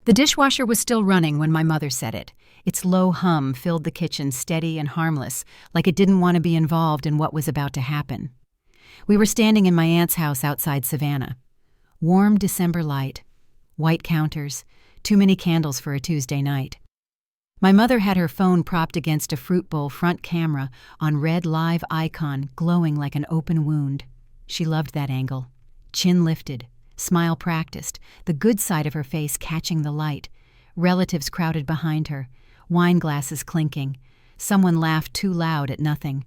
The dishwasher was still running when my mother said it. Its low hum filled the kitchen, steady and harmless, like it didn't want to be involved in what was about to happen. We were standing in my aunt's house outside Savannah. Warm December light, white counters, too many candles for a Tuesday night. My mother had her phone propped against a fruit bowl front camera on red live icon glowing like an open wound. She loved that angle. Chin lifted, smile practiced, the good side of her face catching the light. Relatives crowded behind her, wine glasses clinking. Someone laughed too loud at nothing.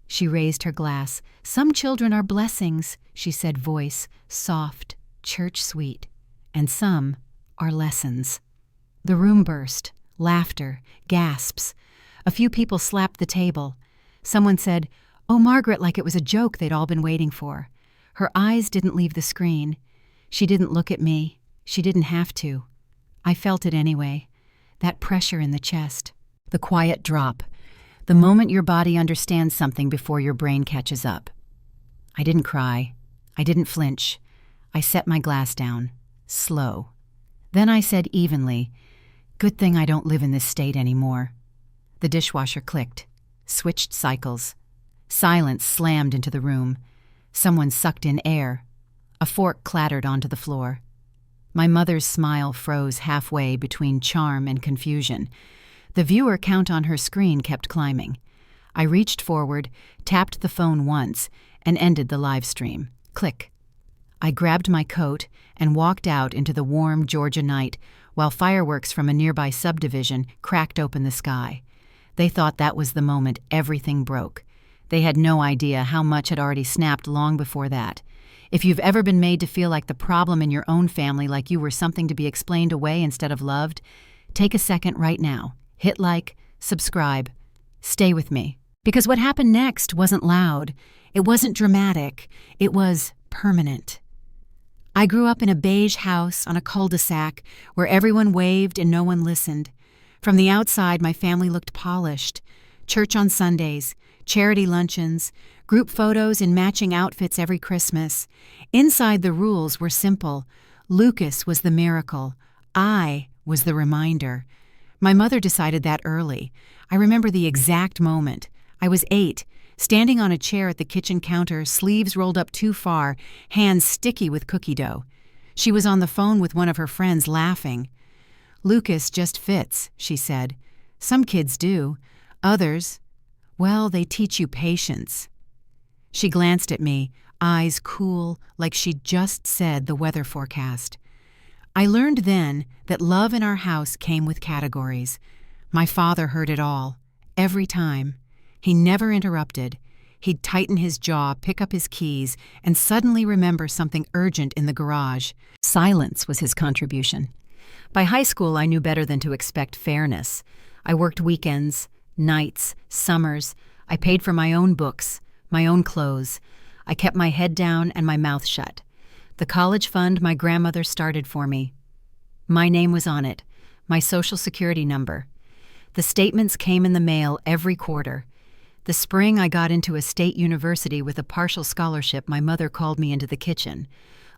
She raised her glass. "Some children are blessings," she said, voice soft, church sweet. "And some are lessons." The room burst. Laughter, gasps. A few people slapped the table. Someone said, "Oh, Margaret," like it was a joke they'd all been waiting for. Her eyes didn't leave the screen. She didn't look at me. She didn't have to. I felt it anyway. That pressure in the chest. The quiet drop. The moment your body understands something before your brain catches up. I didn't cry. I didn't flinch. I set my glass down. Slow. Then I said evenly, "Good thing I don't live in this state anymore." The dishwasher clicked. Switched cycles. Silence slammed into the room. Someone sucked in air. A fork clattered onto the floor. My mother's smile froze halfway between charm and confusion. The viewer count on her screen kept climbing. I reached forward, tapped the phone once, and ended the live stream. Click. I grabbed my coat and walked out into the warm Georgia night while fireworks from a nearby subdivision cracked open the sky. They thought that was the moment everything broke. They had no idea how much had already snapped long before that. If you've ever been made to feel like the problem in your own family, like you were something to be explained away instead of loved, take a second right now. Hit like, subscribe. Stay with me. Because what happened next wasn't loud. It wasn't dramatic. It was permanent. I grew up in a beige house on a cul-de-sac where everyone waved and no one listened. From the outside, my family looked polished. Church on Sundays, charity luncheons, group photos in matching outfits every Christmas. Inside, the rules were simple. Lucas was the miracle. I was the reminder. My mother decided that early. I remember the exact moment. I was 8, standing on a chair at the kitchen counter, sleeves rolled up too far, hands sticky with cookie dough. She was on the phone with one of her friends, laughing. "Lucas just fits," she said. "Some kids do. Others, well, they teach you patience." She glanced at me, eyes cool, like she'd just said the weather forecast. I learned then that love in our house came with categories. My father heard it all, every time. He never interrupted. He'd tighten his jaw, pick up his keys, and suddenly remember something urgent in the garage. Silence was his contribution. By high school, I knew better than to expect fairness. I worked weekends, nights, summers. I paid for my own books, my own clothes. I kept my head down and my mouth shut. The college fund my grandmother started for me. My name was on it, my social security number. The statements came in the mail every quarter. The spring I got into a state university with a partial scholarship, my mother called me into the kitchen.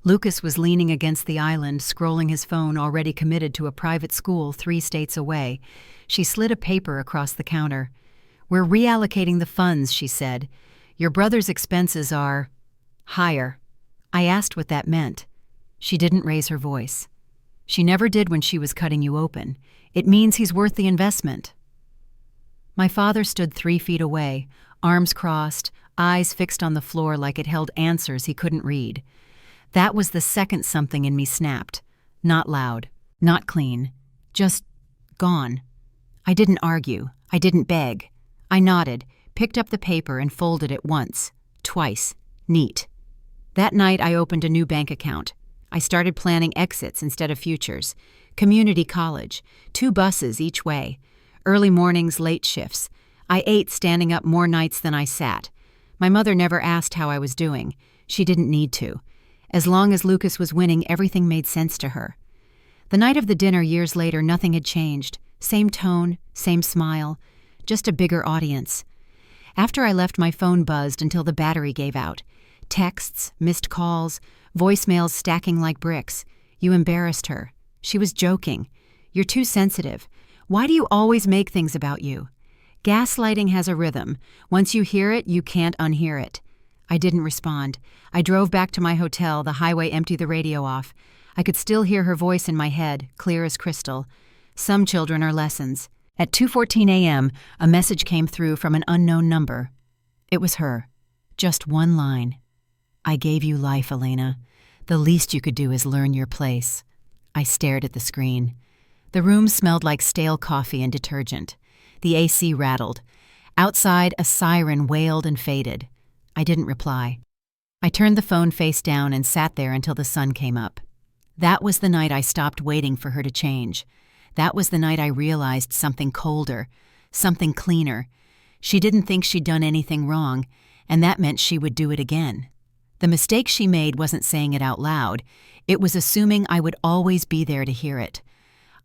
Lucas was leaning against the island, scrolling his phone, already committed to a private school 3 states away. She slid a paper across the counter. "We're reallocating the funds," she said. "Your brother's expenses are higher." I asked what that meant. She didn't raise her voice. She never did when she was cutting you open. "It means he's worth the investment." My father stood 3 feet away, arms crossed, eyes fixed on the floor like it held answers he couldn't read. That was the second something in me snapped. Not loud, not clean, just gone. I didn't argue. I didn't beg. I nodded, picked up the paper and folded it once, twice, neat. That night I opened a new bank account. I started planning exits instead of futures. Community college, 2 buses each way. Early mornings, late shifts. I ate standing up more nights than I sat. My mother never asked how I was doing. She didn't need to. As long as Lucas was winning, everything made sense to her. The night of the dinner years later, nothing had changed. Same tone, same smile, just a bigger audience. After I left, my phone buzzed until the battery gave out. Texts, missed calls, voicemails stacking like bricks. "You embarrassed her. She was joking. You're too sensitive. Why do you always make things about you? Gaslighting has a rhythm. Once you hear it, you can't unhear it. I didn't respond. I drove back to my hotel, the highway empty, the radio off. I could still hear her voice in my head, clear as crystal. Some children are lessons. At 2:14 a.m., a message came through from an unknown number. It was her. Just one line. I gave you life, Elena. The least you could do is learn your place. I stared at the screen. The room smelled like stale coffee and detergent. The AC rattled. Outside, a siren wailed and faded. I didn't reply. I turned the phone face down and sat there until the sun came up. That was the night I stopped waiting for her to change. That was the night I realized something colder, something cleaner. She didn't think she'd done anything wrong, and that meant she would do it again. The mistake she made wasn't saying it out loud. It was assuming I would always be there to hear it.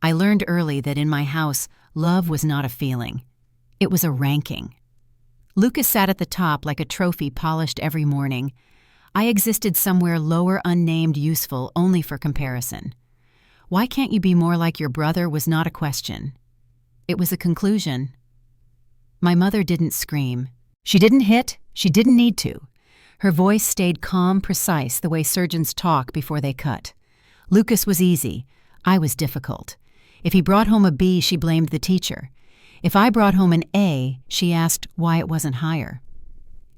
I learned early that in my house, love was not a feeling. It was a ranking. Lucas sat at the top like a trophy polished every morning. I existed somewhere lower, unnamed, useful, only for comparison. Why can't you be more like your brother was not a question. It was a conclusion. My mother didn't scream. She didn't hit. She didn't need to. Her voice stayed calm, precise, the way surgeons talk before they cut. Lucas was easy. I was difficult. If he brought home a B, she blamed the teacher. If I brought home an A, she asked why it wasn't higher.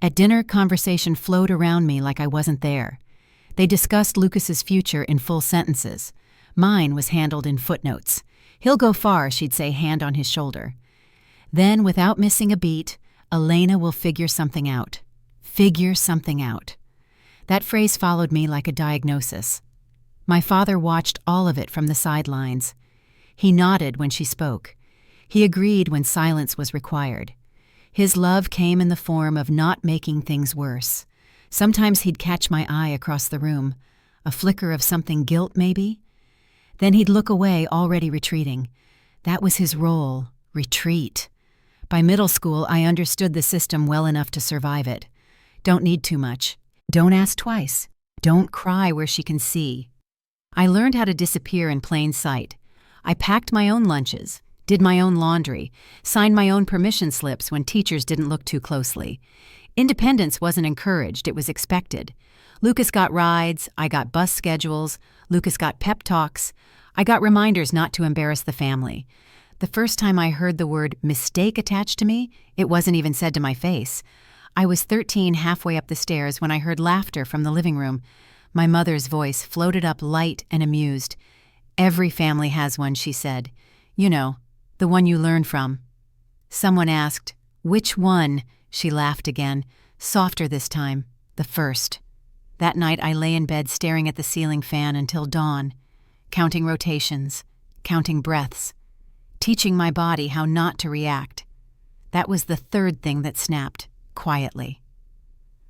At dinner, conversation flowed around me like I wasn't there. They discussed Lucas's future in full sentences. Mine was handled in footnotes. He'll go far, she'd say, hand on his shoulder. Then, without missing a beat, Elena will figure something out. Figure something out. That phrase followed me like a diagnosis. My father watched all of it from the sidelines. He nodded when she spoke. He agreed when silence was required. His love came in the form of not making things worse. Sometimes he'd catch my eye across the room, a flicker of something, guilt maybe. Then he'd look away, already retreating. That was his role, retreat. By middle school, I understood the system well enough to survive it. Don't need too much. Don't ask twice. Don't cry where she can see. I learned how to disappear in plain sight. I packed my own lunches, did my own laundry, signed my own permission slips when teachers didn't look too closely. Independence wasn't encouraged, it was expected. Lucas got rides, I got bus schedules, Lucas got pep talks, I got reminders not to embarrass the family. The first time I heard the word mistake attached to me, it wasn't even said to my face. I was 13 halfway up the stairs when I heard laughter from the living room. My mother's voice floated up light and amused. Every family has one, she said. You know, the one you learn from. Someone asked, which one? She laughed again, softer this time, the first. That night I lay in bed staring at the ceiling fan until dawn, counting rotations, counting breaths, teaching my body how not to react. That was the third thing that snapped, quietly.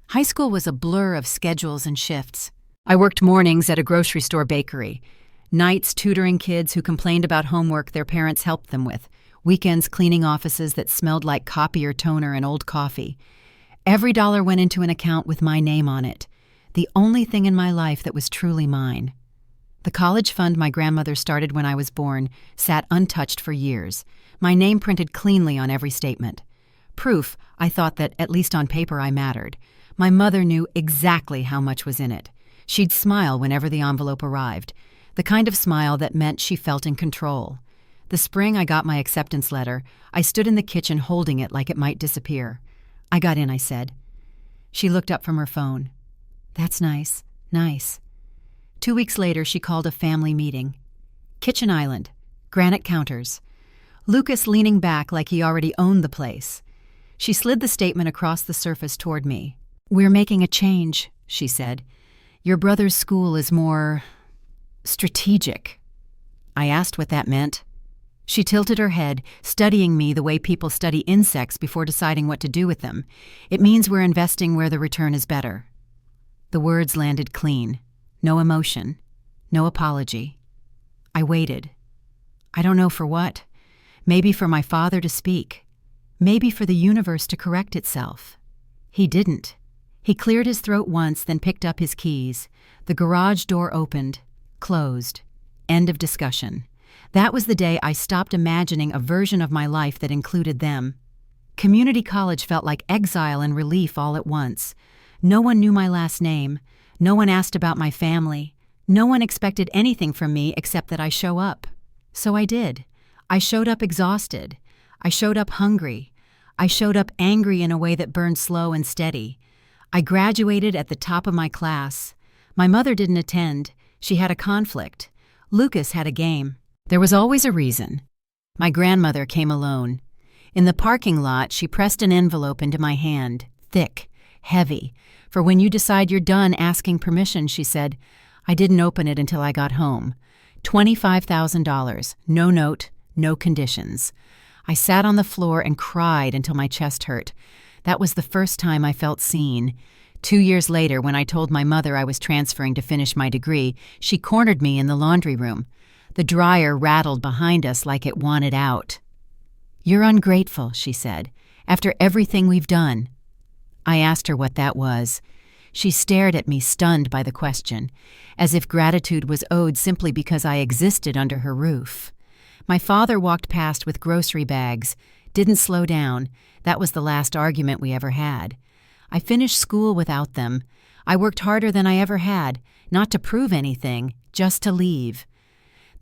High school was a blur of schedules and shifts. I worked mornings at a grocery store bakery, nights tutoring kids who complained about homework their parents helped them with, weekends cleaning offices that smelled like copier toner and old coffee. Every dollar went into an account with my name on it, the only thing in my life that was truly mine. The college fund my grandmother started when I was born sat untouched for years, my name printed cleanly on every statement. Proof, I thought, that, at least on paper, I mattered. My mother knew exactly how much was in it. She'd smile whenever the envelope arrived, the kind of smile that meant she felt in control. The spring I got my acceptance letter, I stood in the kitchen holding it like it might disappear. I got in, I said. She looked up from her phone. That's nice, nice. 2 weeks later, she called a family meeting. Kitchen island, granite counters. Lucas leaning back like he already owned the place. She slid the statement across the surface toward me. We're making a change, she said. Your brother's school is more strategic. I asked what that meant. She tilted her head, studying me the way people study insects before deciding what to do with them. It means we're investing where the return is better. The words landed clean. No emotion. No apology. I waited. I don't know for what. Maybe for my father to speak. Maybe for the universe to correct itself. He didn't. He cleared his throat once, then picked up his keys. The garage door opened, closed. End of discussion. That was the day I stopped imagining a version of my life that included them. Community college felt like exile and relief all at once. No one knew my last name. No one asked about my family. No one expected anything from me except that I show up. So I did. I showed up exhausted. I showed up hungry. I showed up angry in a way that burned slow and steady. I graduated at the top of my class. My mother didn't attend. She had a conflict. Lucas had a game. There was always a reason. My grandmother came alone. In the parking lot, she pressed an envelope into my hand, thick, heavy. For when you decide you're done asking permission, she said. I didn't open it until I got home. $25,000, no note, no conditions. I sat on the floor and cried until my chest hurt. That was the first time I felt seen. 2 years later, when I told my mother I was transferring to finish my degree, she cornered me in the laundry room. The dryer rattled behind us like it wanted out. You're ungrateful, she said, after everything we've done. I asked her what that was. She stared at me, stunned by the question, as if gratitude was owed simply because I existed under her roof. My father walked past with grocery bags, didn't slow down. That was the last argument we ever had. I finished school without them. I worked harder than I ever had, not to prove anything, just to leave.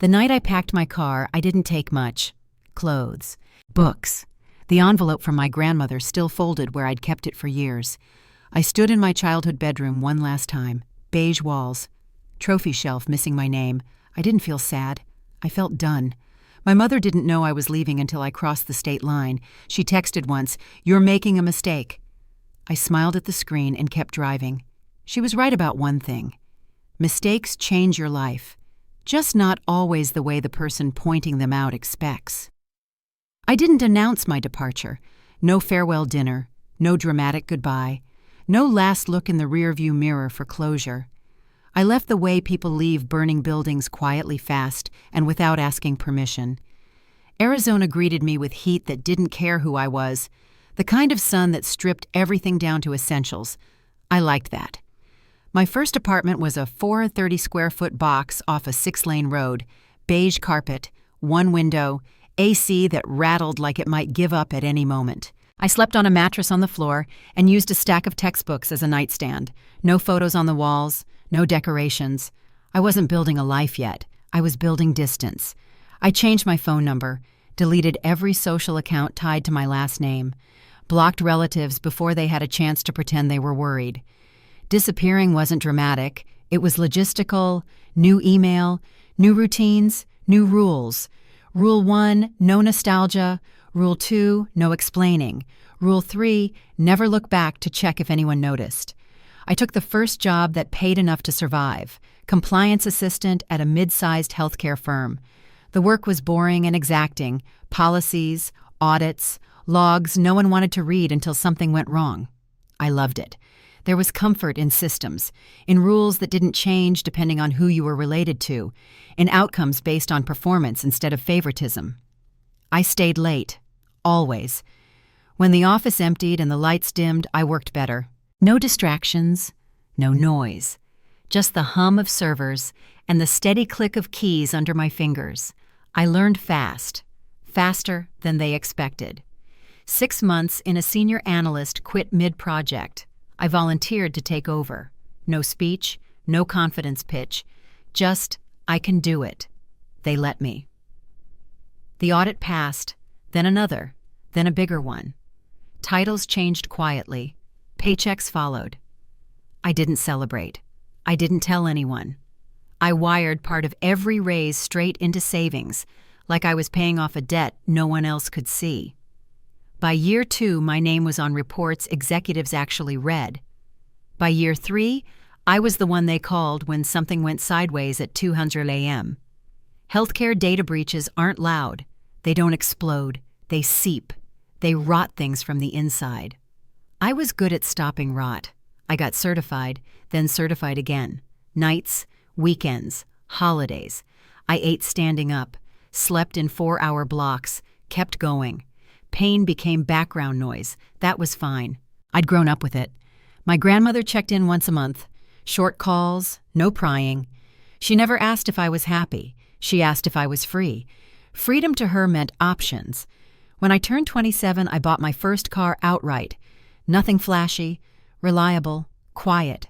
The night I packed my car, I didn't take much. Clothes. Books. The envelope from my grandmother still folded where I'd kept it for years. I stood in my childhood bedroom one last time. Beige walls. Trophy shelf missing my name. I didn't feel sad. I felt done. My mother didn't know I was leaving until I crossed the state line. She texted once, "You're making a mistake." I smiled at the screen and kept driving. She was right about one thing. Mistakes change your life. Just not always the way the person pointing them out expects. I didn't announce my departure. No farewell dinner, no dramatic goodbye, no last look in the rearview mirror for closure. I left the way people leave burning buildings quietly fast and without asking permission. Arizona greeted me with heat that didn't care who I was, the kind of sun that stripped everything down to essentials. I liked that. My first apartment was a 430-square-foot box off a 6-lane road, beige carpet, one window, AC that rattled like it might give up at any moment. I slept on a mattress on the floor and used a stack of textbooks as a nightstand. No photos on the walls, no decorations. I wasn't building a life yet. I was building distance. I changed my phone number, deleted every social account tied to my last name, blocked relatives before they had a chance to pretend they were worried. Disappearing wasn't dramatic. It was logistical, new email, new routines, new rules. Rule 1, no nostalgia. Rule 2, no explaining. Rule 3, never look back to check if anyone noticed. I took the first job that paid enough to survive, compliance assistant at a mid-sized healthcare firm. The work was boring and exacting, policies, audits, logs no one wanted to read until something went wrong. I loved it. There was comfort in systems, in rules that didn't change depending on who you were related to, in outcomes based on performance instead of favoritism. I stayed late, always. When the office emptied and the lights dimmed, I worked better. No distractions, no noise, just the hum of servers and the steady click of keys under my fingers. I learned fast, faster than they expected. 6 months in a senior analyst quit mid-project. I volunteered to take over. No speech, no confidence pitch, just, I can do it. They let me. The audit passed, then another, then a bigger one. Titles changed quietly. Paychecks followed. I didn't celebrate. I didn't tell anyone. I wired part of every raise straight into savings, like I was paying off a debt no one else could see. By year 2, my name was on reports executives actually read. By year 3, I was the one they called when something went sideways at 200 a.m. Healthcare data breaches aren't loud. They don't explode. They seep. They rot things from the inside. I was good at stopping rot. I got certified, then certified again. Nights, weekends, holidays. I ate standing up, slept in 4-hour blocks, kept going. Pain became background noise. That was fine. I'd grown up with it. My grandmother checked in once a month. Short calls, no prying. She never asked if I was happy. She asked if I was free. Freedom to her meant options. When I turned 27, I bought my first car outright. Nothing flashy, reliable, quiet.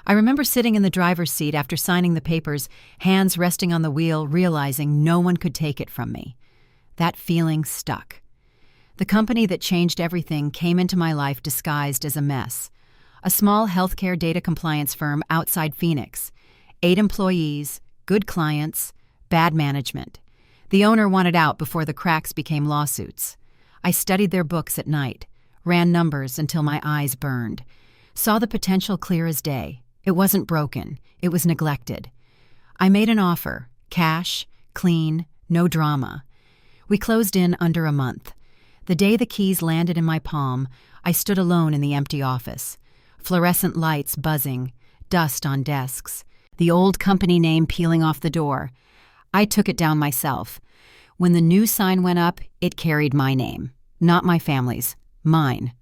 I remember sitting in the driver's seat after signing the papers, hands resting on the wheel, realizing no one could take it from me. That feeling stuck. The company that changed everything came into my life disguised as a mess. A small healthcare data compliance firm outside Phoenix. 8 employees, good clients, bad management. The owner wanted out before the cracks became lawsuits. I studied their books at night, ran numbers until my eyes burned, saw the potential clear as day. It wasn't broken, it was neglected. I made an offer, cash, clean, no drama. We closed in under a month. The day the keys landed in my palm, I stood alone in the empty office. Fluorescent lights buzzing, dust on desks, the old company name peeling off the door. I took it down myself. When the new sign went up, it carried my name. Not my family's, mine.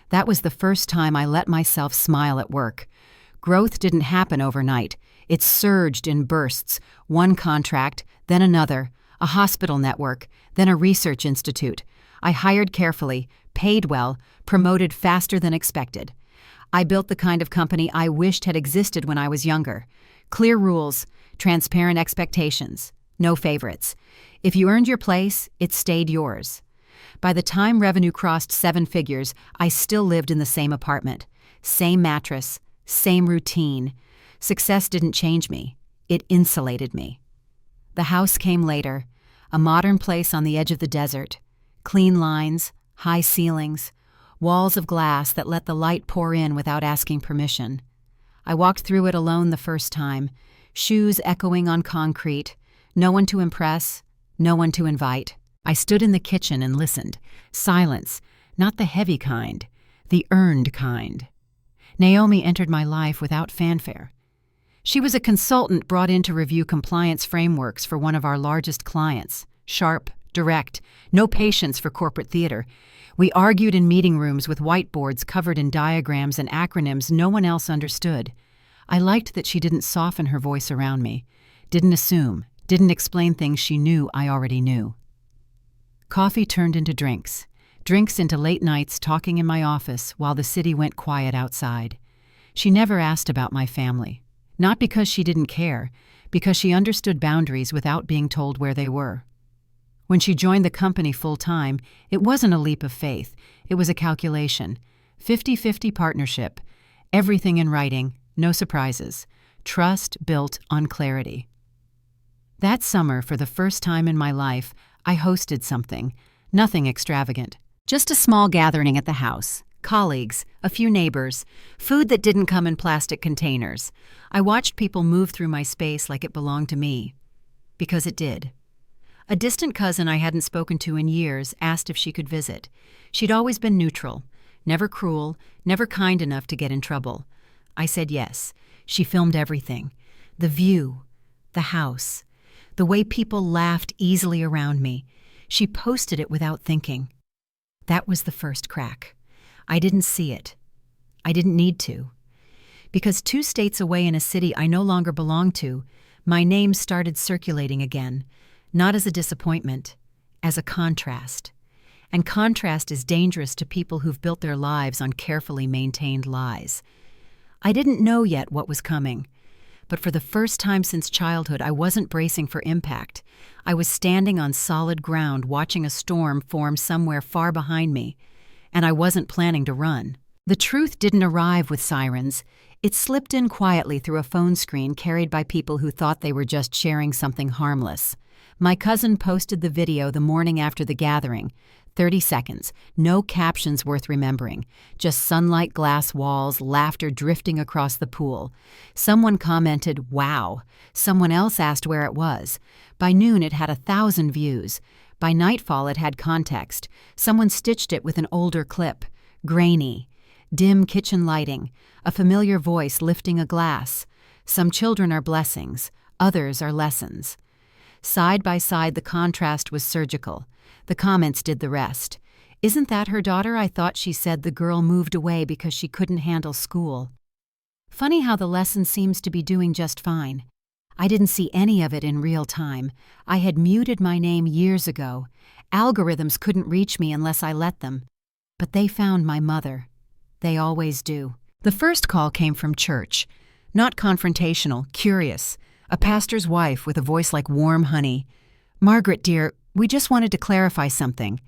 That was the first time I let myself smile at work. Growth didn't happen overnight. It surged in bursts, one contract, then another, a hospital network, then a research institute. I hired carefully, paid well, promoted faster than expected. I built the kind of company I wished had existed when I was younger. Clear rules, transparent expectations, no favorites. If you earned your place, it stayed yours. By the time revenue crossed 7 figures, I still lived in the same apartment. Same mattress, same routine. Success didn't change me. It insulated me. The house came later, a modern place on the edge of the desert. Clean lines, high ceilings, walls of glass that let the light pour in without asking permission. I walked through it alone the first time, shoes echoing on concrete, no one to impress, no one to invite. I stood in the kitchen and listened. Silence, not the heavy kind, the earned kind. Naomi entered my life without fanfare. She was a consultant brought in to review compliance frameworks for one of our largest clients. Sharp, direct, no patience for corporate theater. We argued in meeting rooms with whiteboards covered in diagrams and acronyms no one else understood. I liked that she didn't soften her voice around me, didn't assume, didn't explain things she knew I already knew. Coffee turned into drinks. Drinks into late nights talking in my office while the city went quiet outside. She never asked about my family. Not because she didn't care, because she understood boundaries without being told where they were. When she joined the company full-time, it wasn't a leap of faith. It was a calculation. 50-50 partnership. Everything in writing, no surprises. Trust built on clarity. That summer, for the first time in my life, I hosted something. Nothing extravagant. Just a small gathering at the house. Colleagues, a few neighbors, food that didn't come in plastic containers. I watched people move through my space like it belonged to me. Because it did. A distant cousin I hadn't spoken to in years asked if she could visit. She'd always been neutral, never cruel, never kind enough to get in trouble. I said yes. She filmed everything. The view, the house, the way people laughed easily around me. She posted it without thinking. That was the first crack. I didn't see it. I didn't need to. Because 2 states away in a city I no longer belonged to, my name started circulating again, not as a disappointment, as a contrast. And contrast is dangerous to people who've built their lives on carefully maintained lies. I didn't know yet what was coming, but for the first time since childhood, I wasn't bracing for impact. I was standing on solid ground watching a storm form somewhere far behind me, and I wasn't planning to run. The truth didn't arrive with sirens. It slipped in quietly through a phone screen carried by people who thought they were just sharing something harmless. My cousin posted the video the morning after the gathering. 30 seconds, no captions worth remembering, just sunlight, glass walls, laughter drifting across the pool. Someone commented, "Wow." Someone else asked where it was. By noon it had 1,000 views. By nightfall it had context. Someone stitched it with an older clip. Grainy. Dim kitchen lighting. A familiar voice lifting a glass. Some children are blessings. Others are lessons. Side by side the contrast was surgical. The comments did the rest. "Isn't that her daughter? I thought she said the girl moved away because she couldn't handle school." Funny how the lesson seems to be doing just fine. I didn't see any of it in real time. I had muted my name years ago. Algorithms couldn't reach me unless I let them. But they found my mother. They always do. The first call came from church. Not confrontational, curious. A pastor's wife with a voice like warm honey. "Margaret, dear, we just wanted to clarify something."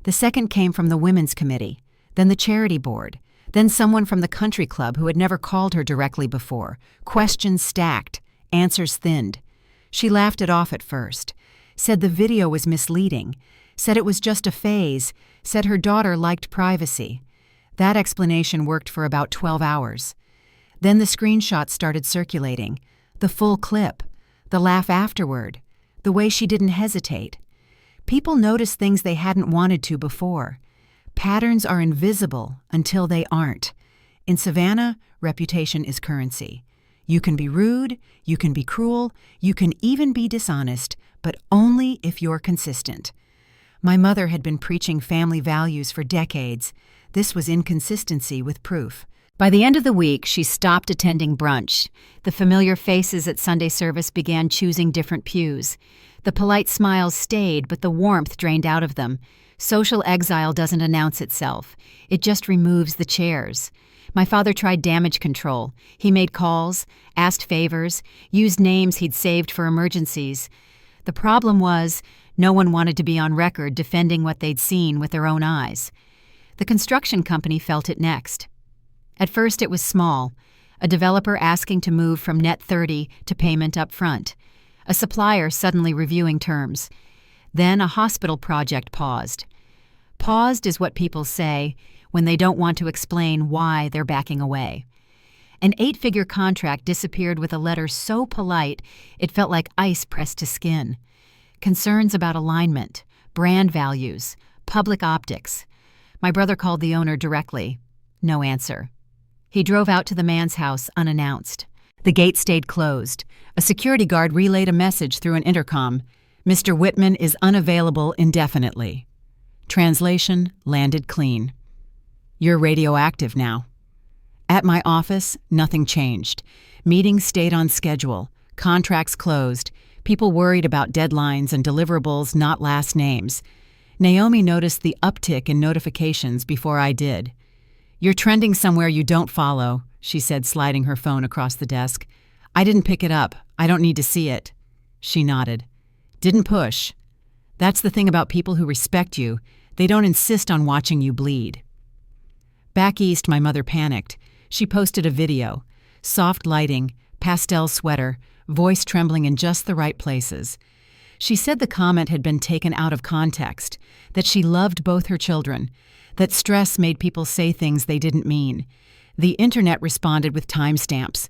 The second came from the women's committee, then the charity board, then someone from the country club who had never called her directly before. Questions stacked, answers thinned. She laughed it off at first, said the video was misleading, said it was just a phase, said her daughter liked privacy. That explanation worked for about 12 hours. Then the screenshots started circulating, the full clip, the laugh afterward, the way she didn't hesitate. People noticed things they hadn't wanted to before. Patterns are invisible until they aren't. In Savannah, reputation is currency. You can be rude, you can be cruel, you can even be dishonest, but only if you're consistent. My mother had been preaching family values for decades. This was inconsistency with proof. By the end of the week, she stopped attending brunch. The familiar faces at Sunday service began choosing different pews. The polite smiles stayed, but the warmth drained out of them. Social exile doesn't announce itself. It just removes the chairs. My father tried damage control. He made calls, asked favors, used names he'd saved for emergencies. The problem was, no one wanted to be on record defending what they'd seen with their own eyes. The construction company felt it next. At first it was small, a developer asking to move from net 30 to payment up front, a supplier suddenly reviewing terms. Then a hospital project paused. Paused is what people say when they don't want to explain why they're backing away. An 8-figure contract disappeared with a letter so polite it felt like ice pressed to skin. Concerns about alignment, brand values, public optics. My brother called the owner directly. No answer. He drove out to the man's house unannounced. The gate stayed closed. A security guard relayed a message through an intercom. "Mr. Whitman is unavailable indefinitely." Translation landed clean. "You're radioactive now." At my office, nothing changed. Meetings stayed on schedule. Contracts closed. People worried about deadlines and deliverables, not last names. Naomi noticed the uptick in notifications before I did. "You're trending somewhere you don't follow," she said, sliding her phone across the desk. "I didn't pick it up. I don't need to see it." She nodded. "Didn't push. That's the thing about people who respect you. They don't insist on watching you bleed." Back east, my mother panicked. She posted a video. Soft lighting, pastel sweater, voice trembling in just the right places. She said the comment had been taken out of context, that she loved both her children, that stress made people say things they didn't mean. The internet responded with timestamps.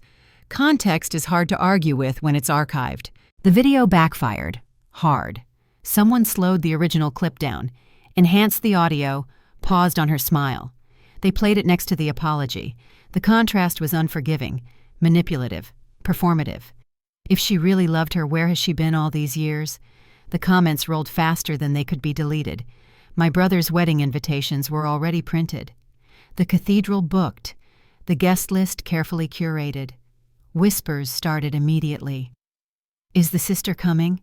Context is hard to argue with when it's archived. The video backfired. Hard. Someone slowed the original clip down, enhanced the audio, paused on her smile. They played it next to the apology. The contrast was unforgiving, manipulative, performative. If she really loved her, where has she been all these years? The comments rolled faster than they could be deleted. My brother's wedding invitations were already printed. The cathedral booked. The guest list carefully curated. Whispers started immediately. "Is the sister coming?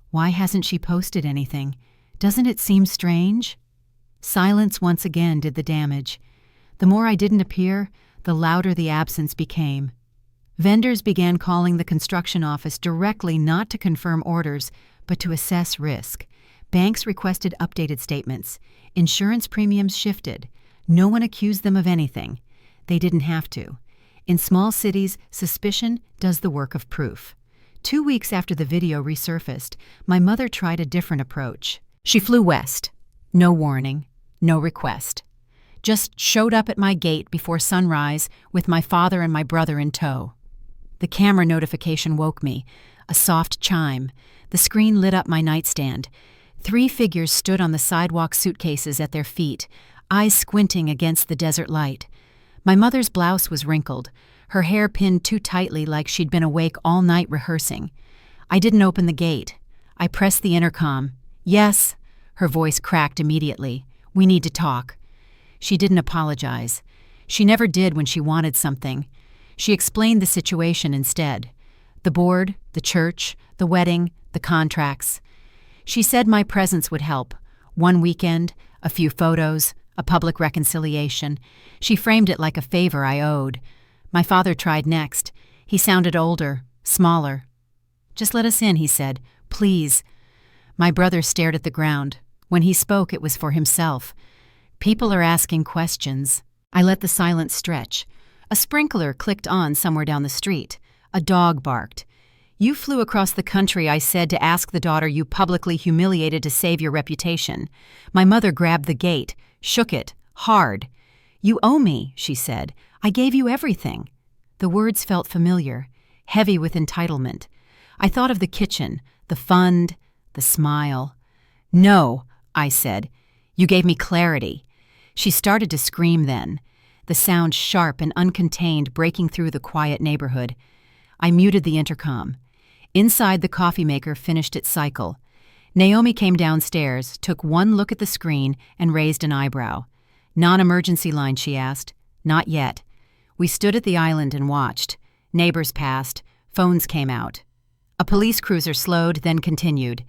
Why hasn't she posted anything? Doesn't it seem strange?" Silence once again did the damage. The more I didn't appear, the louder the absence became. Vendors began calling the construction office directly, not to confirm orders, but to assess risk. Banks requested updated statements. Insurance premiums shifted. No one accused them of anything. They didn't have to. In small cities, suspicion does the work of proof. 2 weeks after the video resurfaced, my mother tried a different approach. She flew west. No warning, no request. Just showed up at my gate before sunrise with my father and my brother in tow. The camera notification woke me. A soft chime. The screen lit up my nightstand. 3 figures stood on the sidewalk, suitcases at their feet, eyes squinting against the desert light. My mother's blouse was wrinkled, her hair pinned too tightly like she'd been awake all night rehearsing. I didn't open the gate. I pressed the intercom. "Yes." Her voice cracked immediately. "We need to talk." She didn't apologize. She never did when she wanted something. She explained the situation instead. The board, the church, the wedding, the contracts. She said my presence would help. One weekend, a few photos, a public reconciliation. She framed it like a favor I owed. My father tried next. He sounded older, smaller. "Just let us in," he said. "Please." My brother stared at the ground. When he spoke, it was for himself. "People are asking questions." I let the silence stretch. A sprinkler clicked on somewhere down the street. A dog barked. "You flew across the country," I said, "to ask the daughter you publicly humiliated to save your reputation." My mother grabbed the gate, shook it, hard. "You owe me," she said. "I gave you everything." The words felt familiar, heavy with entitlement. I thought of the kitchen, the fund, the smile. "No," I said. "You gave me clarity." She started to scream then, the sound sharp and uncontained breaking through the quiet neighborhood. I muted the intercom. Inside, the coffee maker finished its cycle. Naomi came downstairs, took one look at the screen, and raised an eyebrow. "Non-emergency line," she asked. "Not yet." We stood at the island and watched. Neighbors passed. Phones came out. A police cruiser slowed, then continued.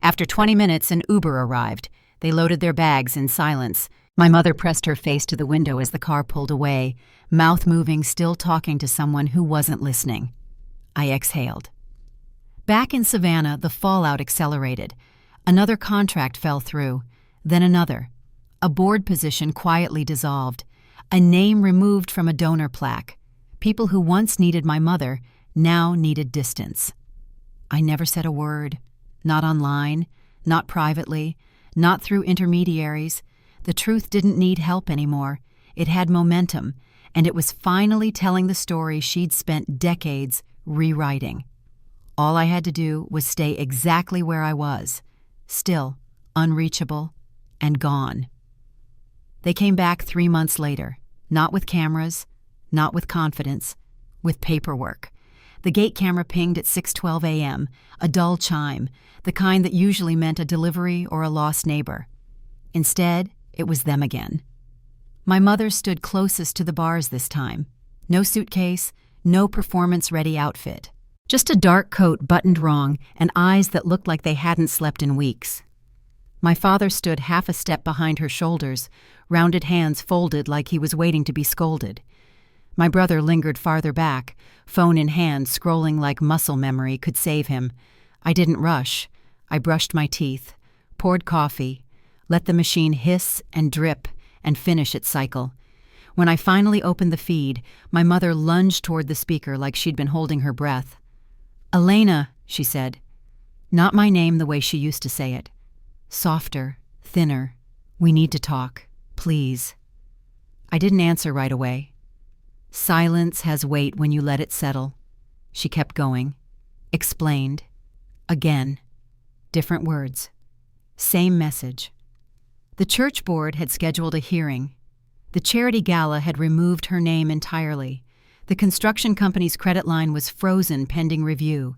After 20 minutes, an Uber arrived. They loaded their bags in silence. My mother pressed her face to the window as the car pulled away, mouth moving, still talking to someone who wasn't listening. I exhaled. Back in Savannah, the fallout accelerated. Another contract fell through, then another. A board position quietly dissolved. A name removed from a donor plaque. People who once needed my mother now needed distance. I never said a word. Not online, not privately, not through intermediaries. The truth didn't need help anymore. It had momentum, and it was finally telling the story she'd spent decades rewriting. All I had to do was stay exactly where I was, still, unreachable, and gone. They came back 3 months later, not with cameras, not with confidence, with paperwork. The gate camera pinged at 6:12 a.m., a dull chime, the kind that usually meant a delivery or a lost neighbor. Instead, it was them again. My mother stood closest to the bars this time. No suitcase, no performance-ready outfit. Just a dark coat buttoned wrong and eyes that looked like they hadn't slept in weeks. My father stood half a step behind her shoulders, rounded hands folded like he was waiting to be scolded. My brother lingered farther back, phone in hand, scrolling like muscle memory could save him. I didn't rush. I brushed my teeth, poured coffee, let the machine hiss and drip and finish its cycle. When I finally opened the feed, my mother lunged toward the speaker like she'd been holding her breath. "Elena," she said. Not my name the way she used to say it. Softer, thinner. "We need to talk. Please." I didn't answer right away. "Silence has weight when you let it settle." She kept going. Explained. Again. Different words. Same message. The church board had scheduled a hearing. The charity gala had removed her name entirely. The construction company's credit line was frozen pending review.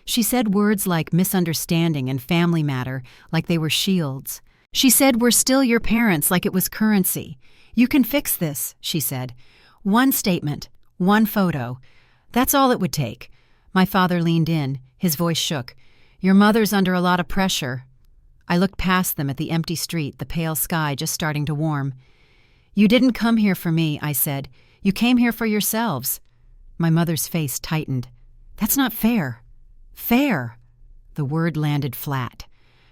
She said words like misunderstanding and family matter like they were shields. She said, "We're still your parents," like it was currency. "You can fix this," she said. One statement, one photo. That's all it would take. My father leaned in. His voice shook. "Your mother's under a lot of pressure." I looked past them at the empty street, the pale sky just starting to warm. "You didn't come here for me," I said. "You came here for yourselves." My mother's face tightened. "That's not fair." "Fair." The word landed flat.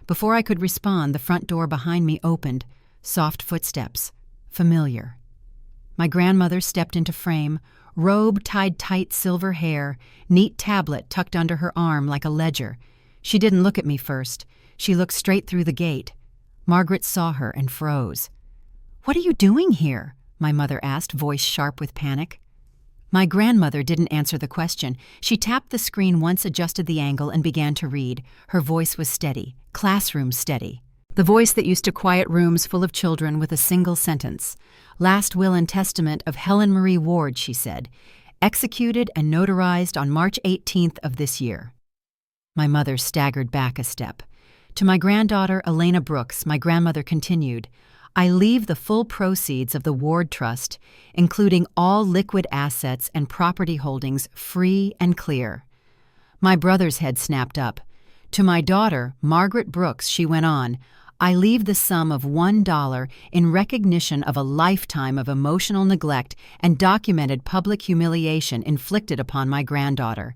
Before I could respond, the front door behind me opened. Soft footsteps. Familiar. My grandmother stepped into frame, robe tied tight silver hair, neat tablet tucked under her arm like a ledger. She didn't look at me first. She looked straight through the gate. Margaret saw her and froze. "What are you doing here?" my mother asked, voice sharp with panic. My grandmother didn't answer the question. She tapped the screen once, adjusted the angle, and began to read. Her voice was steady, classroom steady. The voice that used to quiet rooms full of children with a single sentence. "Last will and testament of Helen Marie Ward," she said. "Executed and notarized on March 18th of this year." My mother staggered back a step. To my granddaughter, Elena Brooks, my grandmother continued, "I leave the full proceeds of the Ward Trust, including all liquid assets and property holdings, free and clear. My brother's head snapped up. To my daughter, Margaret Brooks, she went on, I leave the sum of $1 in recognition of a lifetime of emotional neglect and documented public humiliation inflicted upon my granddaughter.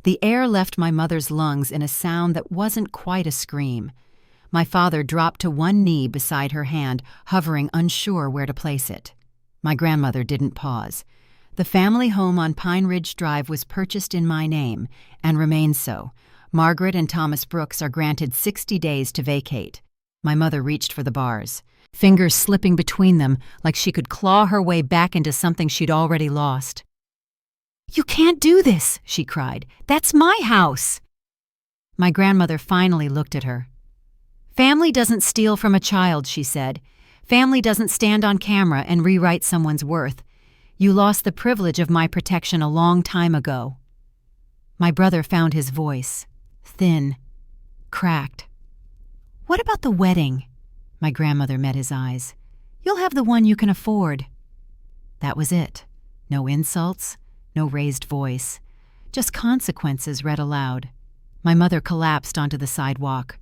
The air left my mother's lungs in a sound that wasn't quite a scream. My father dropped to one knee beside her hand, hovering unsure where to place it. My grandmother didn't pause. The family home on Pine Ridge Drive was purchased in my name, and remains so. Margaret and Thomas Brooks are granted 60 days to vacate. My mother reached for the bars, fingers slipping between them like she could claw her way back into something she'd already lost. "You can't do this," she cried. "That's my house." My grandmother finally looked at her. "Family doesn't steal from a child," she said. "Family doesn't stand on camera and rewrite someone's worth. You lost the privilege of my protection a long time ago." My brother found his voice, thin, cracked. "What about the wedding?" My grandmother met his eyes. "You'll have the one you can afford." That was it. No insults, no raised voice, just consequences read aloud. My mother collapsed onto the sidewalk.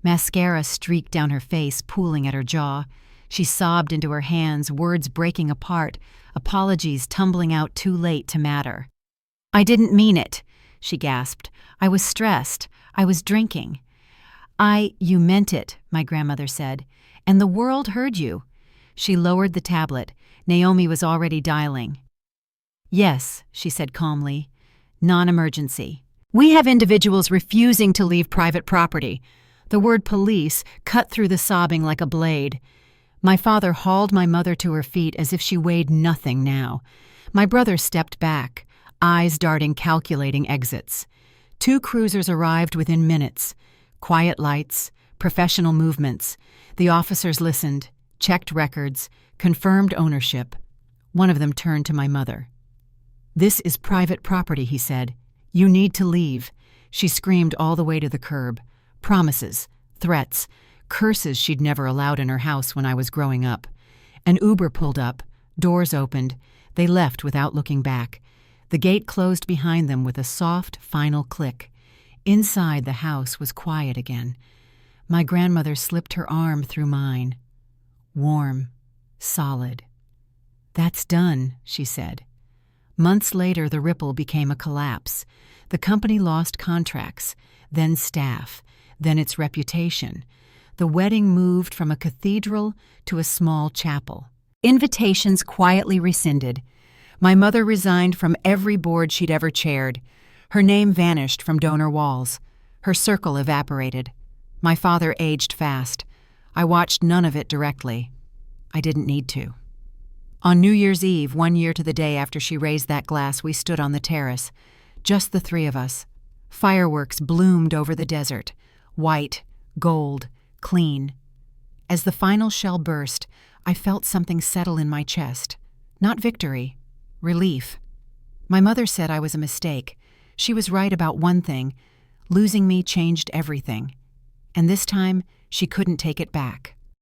Mascara streaked down her face, pooling at her jaw. She sobbed into her hands, words breaking apart, apologies tumbling out too late to matter. "I didn't mean it," she gasped. "I was stressed. I was drinking." You meant it," my grandmother said, "and the world heard you." She lowered the tablet. Naomi was already dialing. "Yes," she said calmly. "Non-emergency. We have individuals refusing to leave private property." The word police cut through the sobbing like a blade. My father hauled my mother to her feet as if she weighed nothing now. My brother stepped back, eyes darting calculating exits. 2 cruisers arrived within minutes. Quiet lights, professional movements. The officers listened, checked records, confirmed ownership. One of them turned to my mother. "This is private property," he said. "You need to leave." She screamed all the way to the curb. Promises, threats, curses she'd never allowed in her house when I was growing up. An Uber pulled up, doors opened. They left without looking back. The gate closed behind them with a soft, final click. Inside the house was quiet again. My grandmother slipped her arm through mine. Warm, solid. "That's done," she said. Months later, the ripple became a collapse. The company lost contracts, then staff, then its reputation. The wedding moved from a cathedral to a small chapel. Invitations quietly rescinded. My mother resigned from every board she'd ever chaired. Her name vanished from donor walls. Her circle evaporated. My father aged fast. I watched none of it directly. I didn't need to. On New Year's Eve, 1 year to the day after she raised that glass, we stood on the terrace. Just the 3 of us. Fireworks bloomed over the desert. White, gold, clean. As the final shell burst, I felt something settle in my chest. Not victory. Relief. My mother said I was a mistake. She was right about one thing. Losing me changed everything. And this time, she couldn't take it back.